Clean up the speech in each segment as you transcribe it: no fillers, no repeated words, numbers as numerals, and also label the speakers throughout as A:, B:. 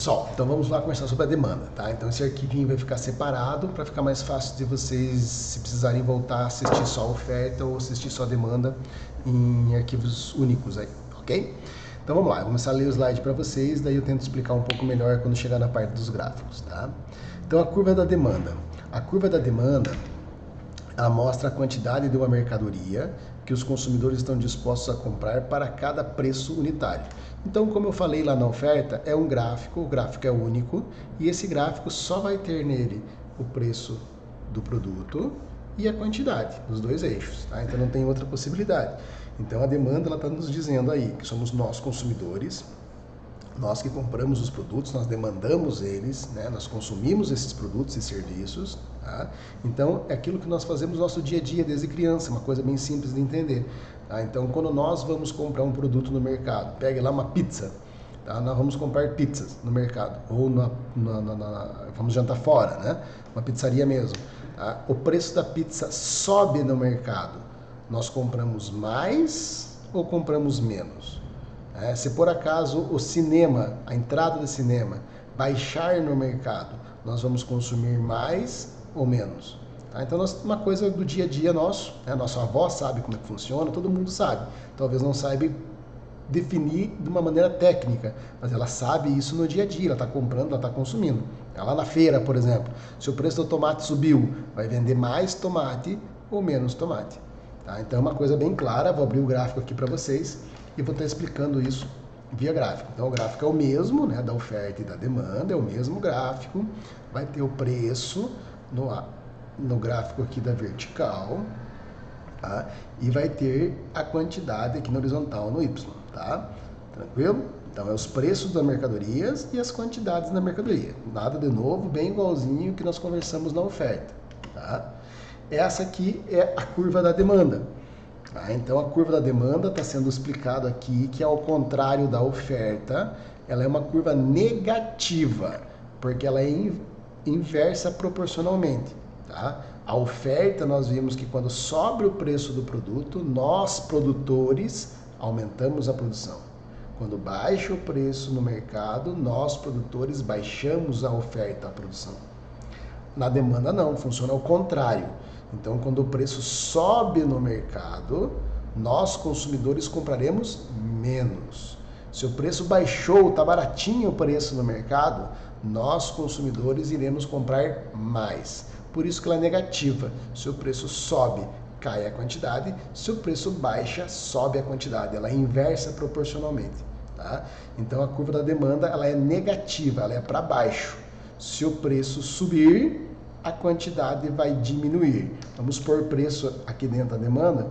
A: Pessoal, então vamos lá conversar sobre a demanda, tá? Então esse arquivinho vai ficar separado para ficar mais fácil de vocês, se precisarem voltar a assistir só a oferta ou assistir só a demanda em arquivos únicos aí, ok? Então vamos lá, eu vou começar a ler o slide para vocês, daí eu tento explicar um pouco melhor quando chegar na parte dos gráficos, tá? Então a curva da demanda. A curva da demanda, ela mostra a quantidade de uma mercadoria que os consumidores estão dispostos a comprar para cada preço unitário. Então, como eu falei lá na oferta, é um gráfico, o gráfico é único, e esse gráfico só vai ter nele o preço do produto e a quantidade, os dois eixos, tá? Então não tem outra possibilidade. Então a demanda, ela está nos dizendo aí que somos nós consumidores, nós que compramos os produtos, nós demandamos eles, né? Nós consumimos esses produtos e serviços, tá? Então é aquilo que nós fazemos no nosso dia a dia desde criança, uma coisa bem simples de entender, tá? Então quando nós vamos comprar um produto no mercado, pega lá uma pizza, tá? Nós vamos comprar pizzas no mercado, ou vamos jantar fora, né? Uma pizzaria mesmo, tá? O preço da pizza sobe no mercado, nós compramos mais ou compramos menos? Se por acaso o cinema, a entrada do cinema, baixar no mercado, nós vamos consumir mais ou menos? Tá? Então, uma coisa do dia a dia nosso, né? Nossa avó sabe como é que funciona, todo mundo sabe. Talvez não saiba definir de uma maneira técnica, mas ela sabe isso no dia a dia, ela está comprando, ela está consumindo. Lá na feira, por exemplo, se o preço do tomate subiu, vai vender mais tomate ou menos tomate. Tá? Então, é uma coisa bem clara, vou abrir o gráfico aqui para vocês e vou estar explicando isso via gráfico. Então o gráfico é o mesmo, né, da oferta e da demanda, é o mesmo gráfico, vai ter o preço no gráfico aqui da vertical, tá? E vai ter a quantidade aqui na horizontal no Y, tá? Tranquilo? Então é os preços das mercadorias e as quantidades da mercadoria. Nada de novo, bem igualzinho que nós conversamos na oferta, tá? Essa aqui é a curva da demanda. Então a curva da demanda está sendo explicado aqui que ao contrário da oferta, ela é uma curva negativa, porque ela é inversa proporcionalmente. Tá? A oferta, nós vimos que quando sobe o preço do produto, nós produtores aumentamos a produção. Quando baixa o preço no mercado, nós produtores baixamos a oferta, a produção. Na demanda não, funciona ao contrário. Então, quando o preço sobe no mercado, nós consumidores compraremos menos. Se o preço baixou, está baratinho o preço no mercado, nós consumidores iremos comprar mais. Por isso que ela é negativa. Se o preço sobe, cai a quantidade. Se o preço baixa, sobe a quantidade. Ela é inversa proporcionalmente. Tá? Então, a curva da demanda ela é negativa, ela é para baixo. Se o preço subir, a quantidade vai diminuir. Vamos pôr preço aqui dentro da demanda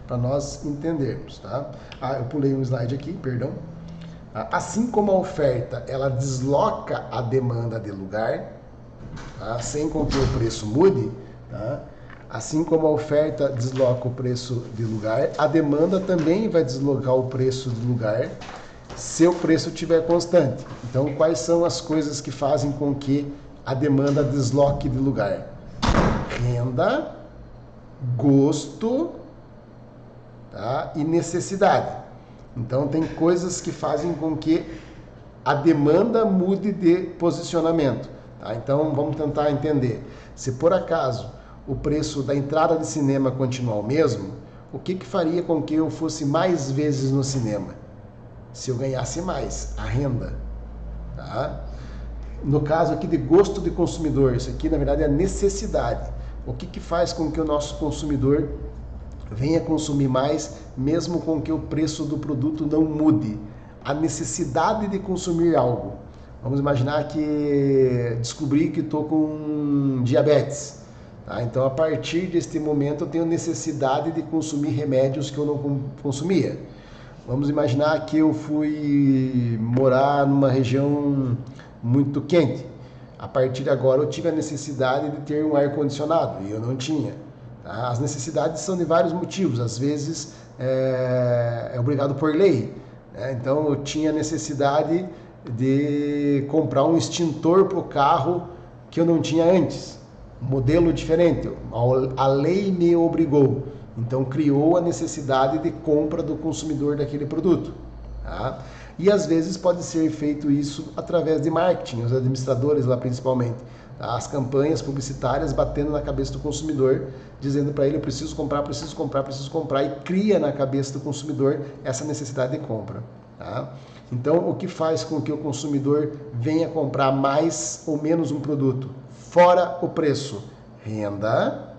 A: para nós entendermos, tá? Eu pulei um slide aqui, perdão. Assim como a oferta, ela desloca a demanda de lugar, tá? Sem com que o preço mude, tá? Assim como a oferta desloca o preço de lugar, a demanda também vai deslocar o preço de lugar se o preço estiver constante. Então, quais são as coisas que fazem com que a demanda desloque de lugar? Renda, gosto, tá? E necessidade. Então tem coisas que fazem com que a demanda mude de posicionamento. Tá? Então vamos tentar entender. Se por acaso o preço da entrada de cinema continuar o mesmo, o que faria com que eu fosse mais vezes no cinema? Se eu ganhasse mais, a renda. Tá? No caso aqui de gosto de consumidor, isso aqui na verdade é a necessidade. O que faz com que o nosso consumidor venha consumir mais, mesmo com que o preço do produto não mude? A necessidade de consumir algo. Vamos imaginar que descobri que estou com diabetes. Tá? Então, a partir deste momento, eu tenho necessidade de consumir remédios que eu não consumia. Vamos imaginar que eu fui morar numa região muito quente. A partir de agora eu tive a necessidade de ter um ar-condicionado e eu não tinha. Tá? As necessidades são de vários motivos, às vezes é obrigado por lei. Né? Então eu tinha necessidade de comprar um extintor para o carro que eu não tinha antes, um modelo diferente, a lei me obrigou. Então criou a necessidade de compra do consumidor daquele produto. Tá? E às vezes pode ser feito isso através de marketing, os administradores lá principalmente. Tá? As campanhas publicitárias batendo na cabeça do consumidor, dizendo para ele: eu preciso comprar, preciso comprar, preciso comprar, e cria na cabeça do consumidor essa necessidade de compra. Tá? Então, o que faz com que o consumidor venha comprar mais ou menos um produto? Fora o preço: renda,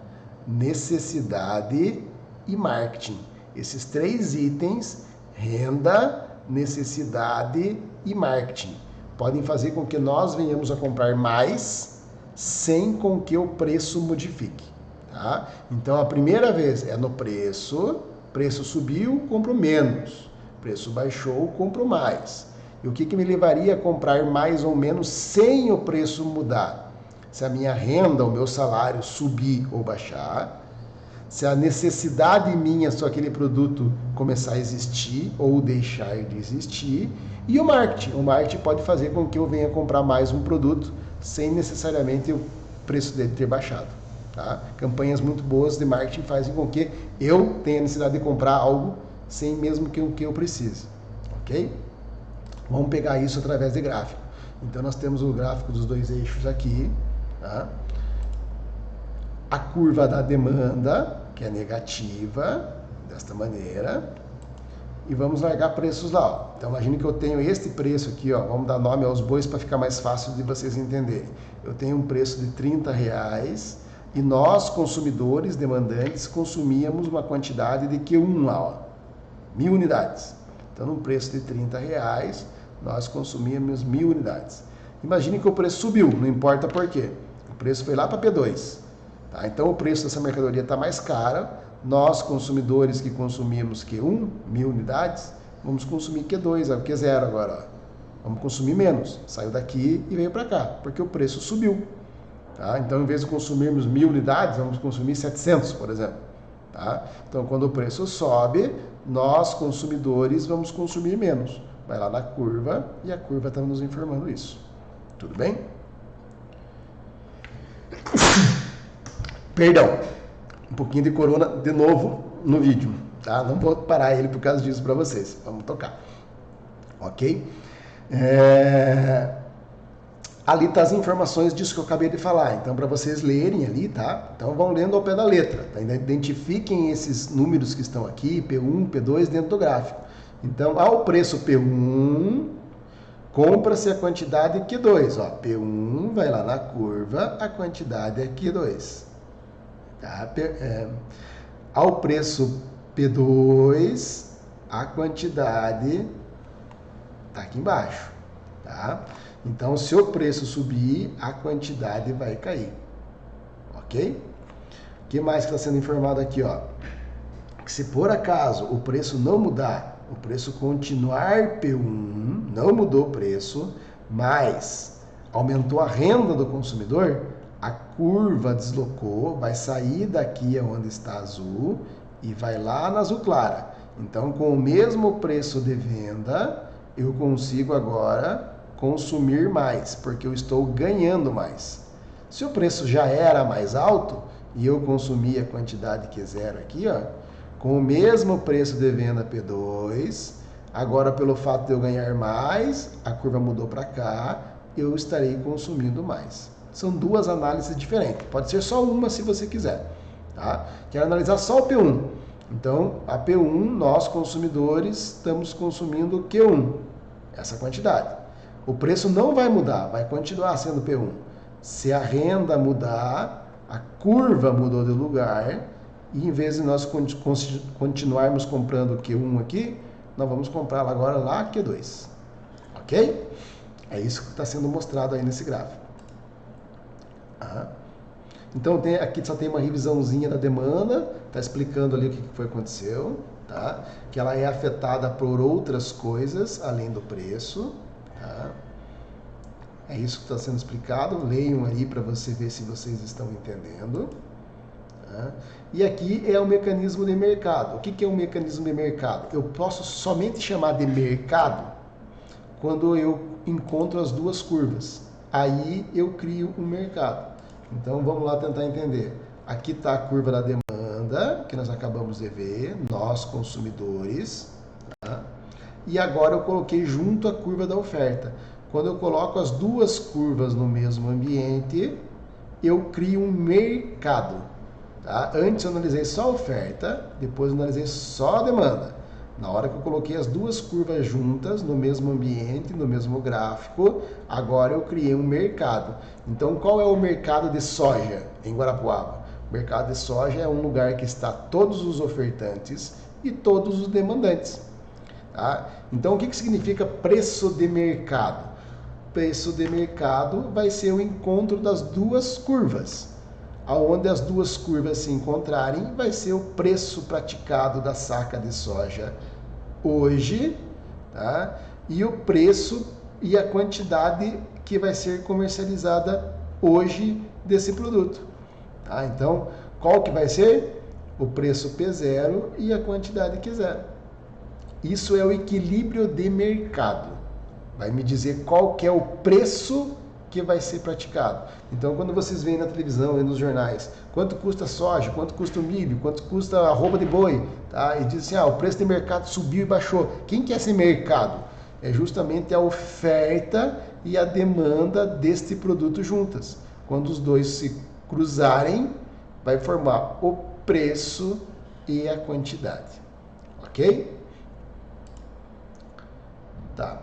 A: necessidade e marketing. Esses 3 itens, renda, necessidade e marketing, podem fazer com que nós venhamos a comprar mais sem com que o preço modifique. Tá? Então, a primeira vez é no preço subiu, compro menos, preço baixou, compro mais. E o que me levaria a comprar mais ou menos sem o preço mudar? Se a minha renda, o meu salário subir ou baixar, se a necessidade minha, só aquele produto começar a existir ou deixar de existir, e o marketing. O marketing pode fazer com que eu venha comprar mais um produto sem necessariamente o preço dele ter baixado. Tá? Campanhas muito boas de marketing fazem com que eu tenha necessidade de comprar algo sem mesmo que eu precise. Ok? Vamos pegar isso através de gráfico. Então nós temos o gráfico dos 2 eixos aqui. Tá? A curva da demanda, que é negativa, desta maneira, e vamos largar preços lá. Ó. Então imagine que eu tenho este preço aqui, ó, vamos dar nome aos bois para ficar mais fácil de vocês entenderem. Eu tenho um preço de R$30 e nós, consumidores, demandantes, consumíamos uma quantidade de Q1 lá, ó, 1.000 unidades. Então, num preço de R$30, nós consumíamos 1.000 unidades. Imagine que o preço subiu, não importa por quê. O preço foi lá para P2. Tá? Então, o preço dessa mercadoria está mais cara. Nós, consumidores que consumimos Q1, 1.000 unidades, vamos consumir Q2, Q0 agora. Ó. Vamos consumir menos. Saiu daqui e veio para cá, porque o preço subiu. Tá? Então, em vez de consumirmos 1.000 unidades, vamos consumir 700, por exemplo. Tá? Então, quando o preço sobe, nós, consumidores, vamos consumir menos. Vai lá na curva e a curva está nos informando isso. Tudo bem? Perdão, um pouquinho de corona de novo no vídeo, tá? Não vou parar ele por causa disso para vocês. Vamos tocar. Ok? Ali tá as informações disso que eu acabei de falar. Então, para vocês lerem ali, tá? Então, vão lendo ao pé da letra. Tá? Identifiquem esses números que estão aqui, P1, P2, dentro do gráfico. Então, ao preço P1, compra-se a quantidade Q2. Ó, P1 vai lá na curva, a quantidade é Q2. Tá? Ao preço P2, a quantidade está aqui embaixo. Tá? Então, se o preço subir, a quantidade vai cair. Ok? O que mais que está sendo informado aqui? Ó? Que se por acaso o preço não mudar, o preço continuar P1, não mudou o preço, mas aumentou a renda do consumidor, a curva deslocou, vai sair daqui onde está azul e vai lá na azul clara. Então, com o mesmo preço de venda, eu consigo agora consumir mais, porque eu estou ganhando mais. Se o preço já era mais alto e eu consumi a quantidade Q0 aqui, ó, com o mesmo preço de venda P2, agora pelo fato de eu ganhar mais, a curva mudou para cá, eu estarei consumindo mais. São 2 análises diferentes, pode ser só uma se você quiser. Tá? Quero analisar só o P1. Então, a P1, nós consumidores, estamos consumindo Q1, essa quantidade. O preço não vai mudar, vai continuar sendo P1. Se a renda mudar, a curva mudou de lugar, e em vez de nós continuarmos comprando Q1 aqui, nós vamos comprar agora lá Q2. Ok? É isso que está sendo mostrado aí nesse gráfico. Então aqui só tem uma revisãozinha da demanda, está explicando ali o que foi aconteceu, tá? Que ela é afetada por outras coisas além do preço. Tá? É isso que está sendo explicado, leiam aí para você ver se vocês estão entendendo. Tá? E aqui é o mecanismo de mercado. O que é um mecanismo de mercado? Eu posso somente chamar de mercado quando eu encontro as 2 curvas. Aí eu crio um mercado. Então vamos lá tentar entender. Aqui está a curva da demanda, que nós acabamos de ver, nós consumidores. Tá? e agora eu coloquei junto a curva da oferta. Quando eu coloco as duas curvas no mesmo ambiente, eu crio um mercado. Tá? Antes eu analisei só a oferta, depois eu analisei só a demanda. Na hora que eu coloquei as duas curvas juntas no mesmo ambiente, no mesmo gráfico, agora eu criei um mercado. Então, qual é o mercado de soja em Guarapuava? O mercado de soja é um lugar que está todos os ofertantes e todos os demandantes. Tá? Então, o que significa preço de mercado? Preço de mercado vai ser o encontro das duas curvas. Aonde as duas curvas se encontrarem, vai ser o preço praticado da saca de soja hoje, tá? E o preço e a quantidade que vai ser comercializada hoje desse produto. Tá? Então, qual que vai ser? O preço P0 e a quantidade Q0. Isso é o equilíbrio de mercado. Vai me dizer qual que é o preço que vai ser praticado. Então, quando vocês veem na televisão e nos jornais, quanto custa a soja, quanto custa o milho, quanto custa a arroba de boi, tá? E diz assim, o preço de mercado subiu e baixou. Quem que é esse mercado? É justamente a oferta e a demanda deste produto juntas. Quando os dois se cruzarem, vai formar o preço e a quantidade. Ok? Tá.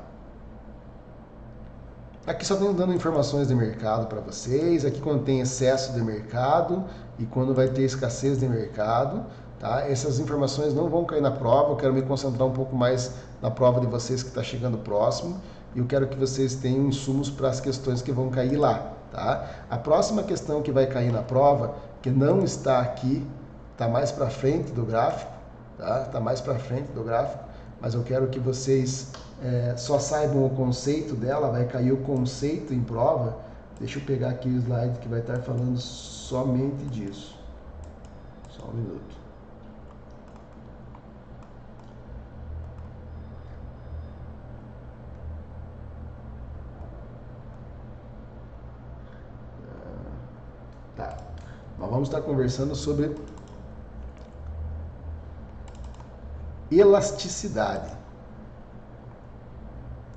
A: Aqui só estou dando informações de mercado para vocês, aqui quando tem excesso de mercado e quando vai ter escassez de mercado, tá? Essas informações não vão cair na prova, eu quero me concentrar um pouco mais na prova de vocês que está chegando próximo e eu quero que vocês tenham insumos para as questões que vão cair lá, tá? A próxima questão que vai cair na prova, que não está aqui, está mais para frente do gráfico, tá? Está mais para frente do gráfico, mas eu quero que vocês só saibam o conceito dela, vai cair o conceito em prova. Deixa eu pegar aqui o slide que vai estar falando somente disso. Só um minuto. Tá. Nós vamos estar conversando sobre elasticidade.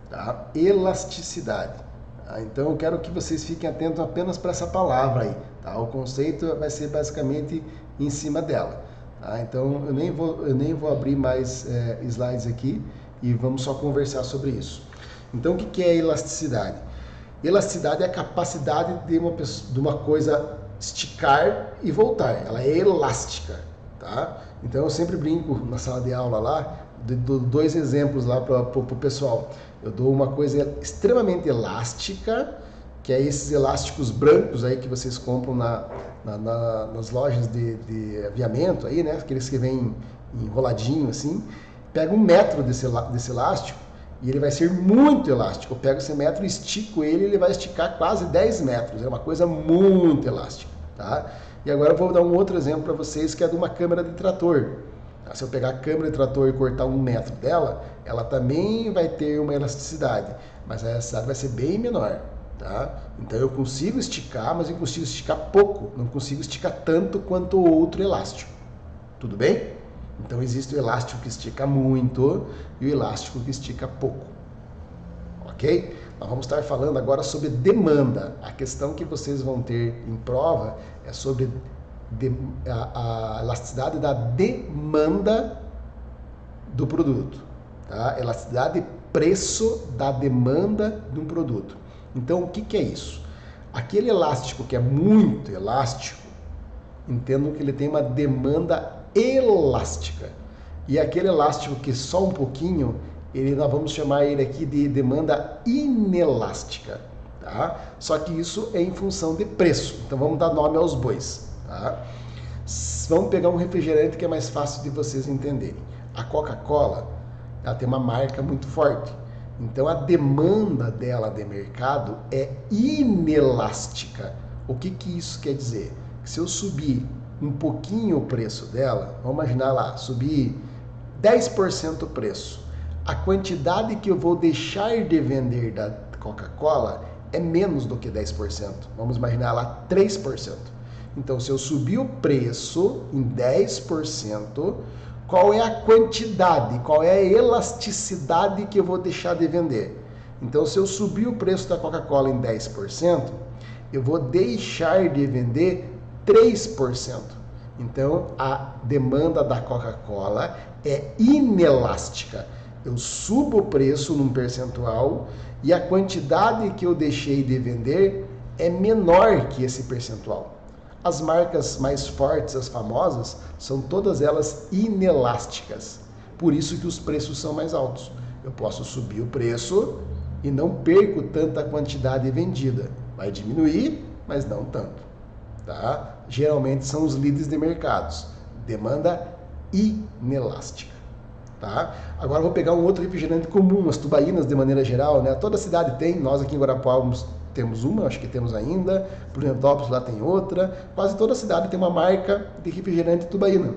A: Tá? Elasticidade. Tá? Então eu quero que vocês fiquem atentos apenas para essa palavra aí. Tá? O conceito vai ser basicamente em cima dela. Tá? Então eu nem vou abrir mais slides aqui e vamos só conversar sobre isso. Então o que é elasticidade? Elasticidade é a capacidade de uma coisa esticar e voltar. Ela é elástica. Tá? Então eu sempre brinco na sala de aula lá, dou dois exemplos lá para o pessoal. Eu dou uma coisa extremamente elástica, que é esses elásticos brancos aí que vocês compram nas lojas de aviamento aí, né? Aqueles que vêm enroladinho assim. Pega 1 metro desse elástico e ele vai ser muito elástico. Eu pego esse metro e estico ele, ele vai esticar quase 10 metros. É uma coisa muito elástica, tá? E agora eu vou dar um outro exemplo para vocês, que é de uma câmera de trator. Se eu pegar a câmera de trator e cortar 1 metro dela, ela também vai ter uma elasticidade, mas a elasticidade vai ser bem menor. Tá? Então eu consigo esticar, mas eu consigo esticar pouco, não consigo esticar tanto quanto o outro elástico. Tudo bem? Então existe o elástico que estica muito e o elástico que estica pouco. Ok? Nós vamos estar falando agora sobre demanda. A questão que vocês vão ter em prova é sobre a elasticidade da demanda do produto. Tá? Elasticidade preço da demanda de um produto. Então, o que é isso? Aquele elástico que é muito elástico, entendam que ele tem uma demanda elástica. E aquele elástico que só um pouquinho, nós vamos chamar ele aqui de demanda inelástica. Tá? Só que isso é em função de preço. Então, vamos dar nome aos bois. Tá? Vamos pegar um refrigerante que é mais fácil de vocês entenderem. A Coca-Cola, ela tem uma marca muito forte. Então a demanda dela de mercado é inelástica. O que isso quer dizer? Que se eu subir um pouquinho o preço dela, vamos imaginar lá, subir 10% o preço, a quantidade que eu vou deixar de vender da Coca-Cola é menos do que 10%. Vamos imaginar lá 3%. Então, se eu subir o preço em 10%, qual é a quantidade, qual é a elasticidade que eu vou deixar de vender. Então, se eu subir o preço da Coca-Cola em 10%, eu vou deixar de vender 3%. Então, a demanda da Coca-Cola é inelástica. Eu subo o preço num percentual e a quantidade que eu deixei de vender é menor que esse percentual. As marcas mais fortes, as famosas, são todas elas inelásticas. Por isso que os preços são mais altos. Eu posso subir o preço e não perco tanta quantidade vendida. Vai diminuir, mas não tanto. Tá? Geralmente são os líderes de mercados. Demanda inelástica. Tá? Agora eu vou pegar um outro refrigerante comum, as tubaínas de maneira geral, né? Toda cidade tem, nós aqui em Guarapuava temos uma, acho que temos ainda, Prudentópolis lá tem outra, quase toda cidade tem uma marca de refrigerante tubaína.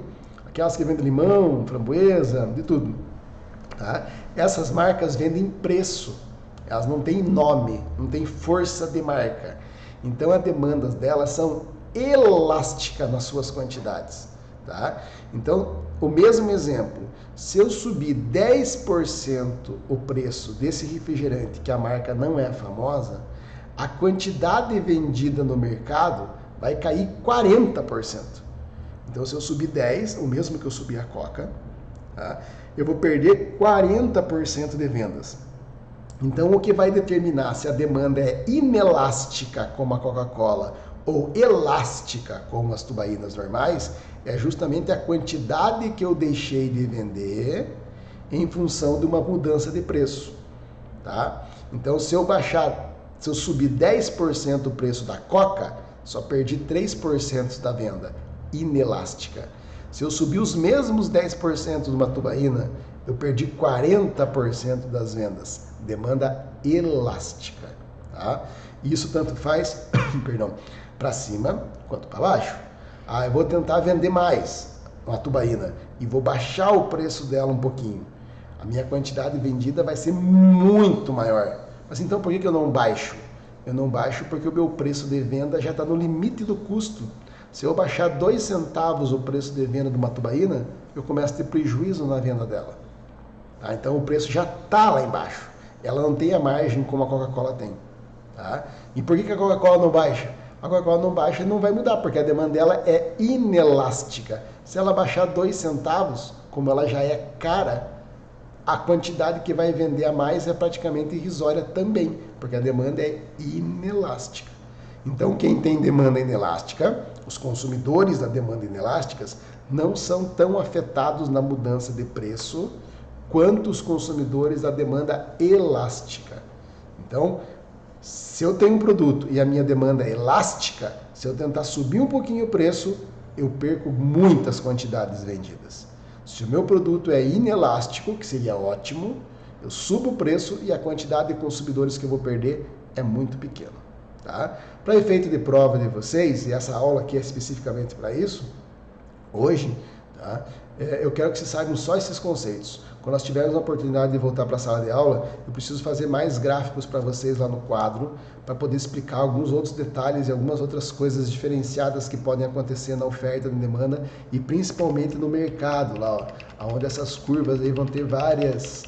A: Aquelas que vendem limão, framboesa, de tudo. Tá? Essas marcas vendem preço, elas não têm nome, não têm força de marca. Então as demandas delas são elásticas nas suas quantidades. Tá? Então, o mesmo exemplo, se eu subir 10% o preço desse refrigerante, que a marca não é famosa, a quantidade vendida no mercado vai cair 40%. Então, se eu subir 10%, o mesmo que eu subir a Coca, tá? Eu vou perder 40% de vendas. Então, o que vai determinar se a demanda é inelástica, como a Coca-Cola, ou elástica, como as tubaínas normais, é justamente a quantidade que eu deixei de vender em função de uma mudança de preço. Tá? Então, se eu subir 10% o preço da Coca, só perdi 3% da venda, inelástica. Se eu subir os mesmos 10% de uma tubaína, eu perdi 40% das vendas, demanda elástica. Tá? Isso tanto faz, para cima quanto para baixo. Eu vou tentar vender mais uma tubaína e vou baixar o preço dela um pouquinho. A minha quantidade vendida vai ser muito maior. Mas então por que eu não baixo? Eu não baixo porque o meu preço de venda já está no limite do custo. Se eu baixar 2 centavos o preço de venda de uma tubaína, eu começo a ter prejuízo na venda dela. Tá? Então o preço já está lá embaixo. Ela não tem a margem como a Coca-Cola tem. Tá? E por que a Coca-Cola não baixa? A Coca-Cola não baixa e não vai mudar, porque a demanda dela é inelástica. Se ela baixar 2 centavos, como ela já é cara, a quantidade que vai vender a mais é praticamente irrisória também, porque a demanda é inelástica. Então, quem tem demanda inelástica, os consumidores da demanda inelásticas, não são tão afetados na mudança de preço quanto os consumidores da demanda elástica. Então, se eu tenho um produto e a minha demanda é elástica, se eu tentar subir um pouquinho o preço, eu perco muitas quantidades vendidas. Se o meu produto é inelástico, que seria ótimo, eu subo o preço e a quantidade de consumidores que eu vou perder é muito pequena. Tá? Para efeito de prova de vocês, e essa aula aqui é especificamente para isso, hoje, tá? Eu quero que vocês saibam só esses conceitos. Quando nós tivermos a oportunidade de voltar para a sala de aula, eu preciso fazer mais gráficos para vocês lá no quadro, para poder explicar alguns outros detalhes e algumas outras coisas diferenciadas que podem acontecer na oferta e na demanda, e principalmente no mercado, lá, onde essas curvas aí vão ter várias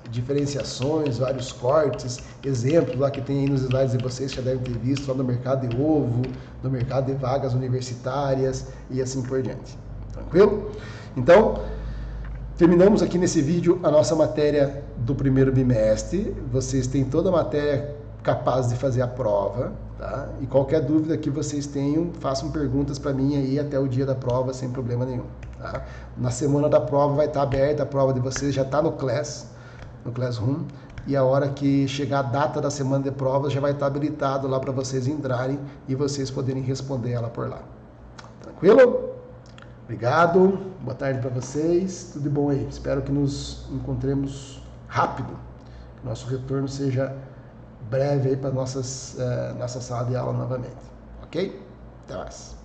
A: diferenciações, vários cortes, exemplos lá que tem aí nos slides de vocês que já devem ter visto, lá no mercado de ovo, no mercado de vagas universitárias e assim por diante. Tranquilo? Então, terminamos aqui nesse vídeo a nossa matéria do primeiro bimestre. Vocês têm toda a matéria capaz de fazer a prova, tá? E qualquer dúvida que vocês tenham, façam perguntas para mim aí até o dia da prova sem problema nenhum, tá? Na semana da prova vai estar aberta a prova de vocês, já está no Classroom, e a hora que chegar a data da semana de provas já vai estar habilitado lá para vocês entrarem e vocês poderem responder ela por lá. Tranquilo? Obrigado, boa tarde para vocês, tudo de bom aí. Espero que nos encontremos rápido, que nosso retorno seja breve aí para nossa sala de aula novamente, ok? Até mais.